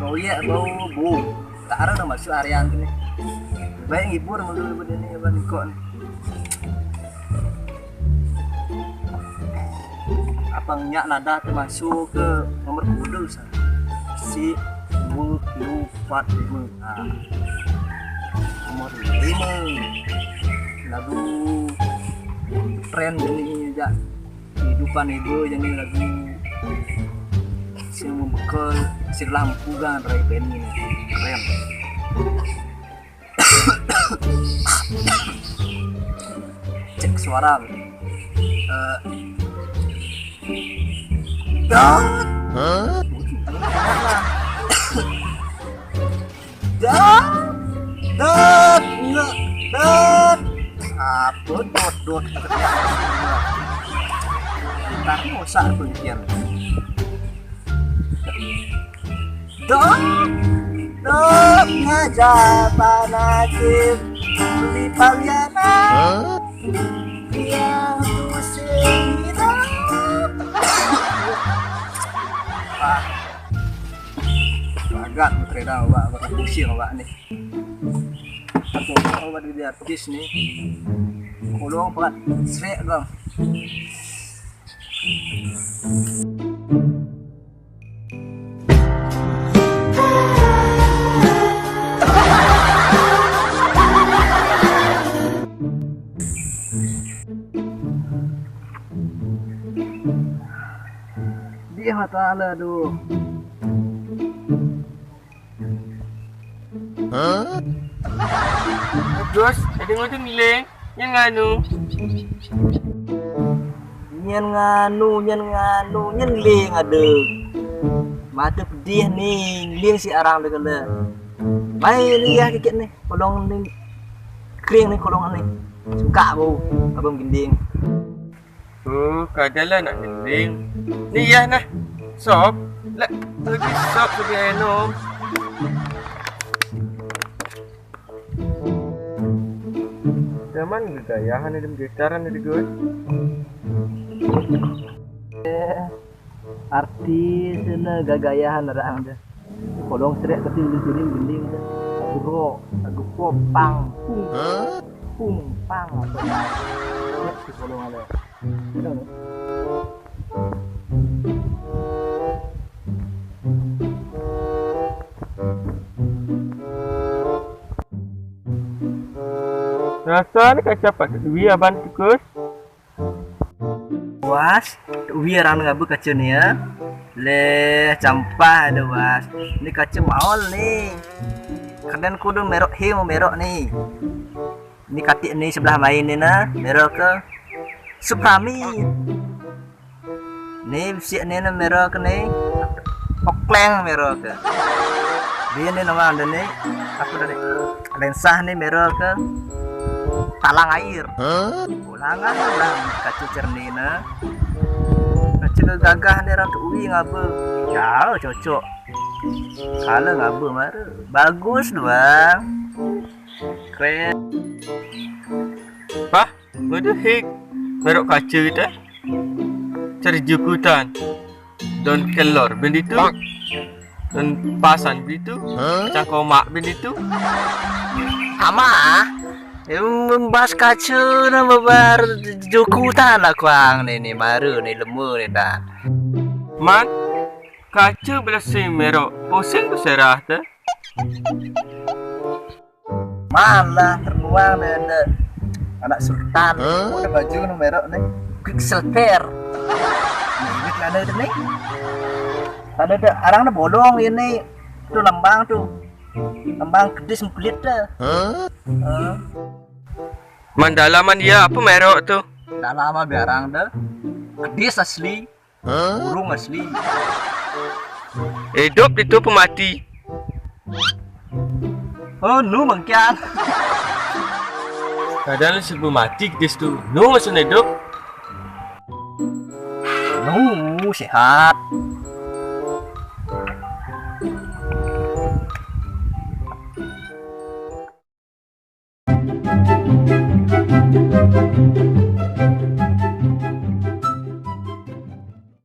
proyek bau bu tak ada udah masuk area ini baik ngibur dulu ini bang kok apa nyak nada termasuk ke nomor kudus si lupa nomor 5 lagu tren ini ya kehidupan ibu yang ini lagu si membekal si lampu kan Ray Ben ini keren cek suara dan apa dot ntar usah pengen dot ngajak panasip di palyana yang pusing agak berkira awak pusing awak nih aku awak di artis nih kolong pelat srek bang dia matala aduh Terus, ada ngomong nilai yang nganu. Nyen ling ada. Mata pedih nih, ling si arang deh kala. Mai ni ya kikit nih, kolong nih kering nih kolong nih. Suka bu, abang gending. Oh, kadalah nak gending. Ni ya nah, sop. Lagi sop sebagai nom. Zaman gegayahan ada gitaran ada gue. Artis na gagayahan ada anda. Kolong serik keting gending gending. Bro, lagu popang. Pang apa? Si kolong ada. Rasa ni kaca pada duit abang tikus. Was, biar orang ngabu kaca ni ya. Le campah ada was. Ni kaca maol ni. Kadang kudu merok merok ni. Ni katik ni sebelah main ni na, merok ke Suprami. Ni siap ni na merok ke ni. Okleng merok ke. Dia ni nama anda ni. Aku dari lensah ni merok ke talang air. Ulangan lah kaca cernina. Kaca gagah ni ratu uwi ngapa? Jauh cocok. Kalau ngapa mara. Bagus doang. Keren. Pah, bodoh hik. Merok kaca kita. Cari jukutan. Don kelor benditu. Don pasan benditu. Cangkomak benditu. Ama membahas kaca na babar jukutan lah kuang ni maru ni lemu ni dah. Man, kaca belasih merok. Pusing tu serah tu. Malah terbuang ada anak sultan. Ada baju ni merok ni. Quick silver. Ini ada ni. Ada orang dah bolong ini. Tu lambang tu. Lambang kedis kulit dah. Mandalaman dia apa merok tu? Dah lama biarang dah. Kedis asli. Burung asli. Hidup itu pemati. Oh, nu mangkian. Kadang sebelum mati kedis tu. Nu masih hidup. Nu sehat.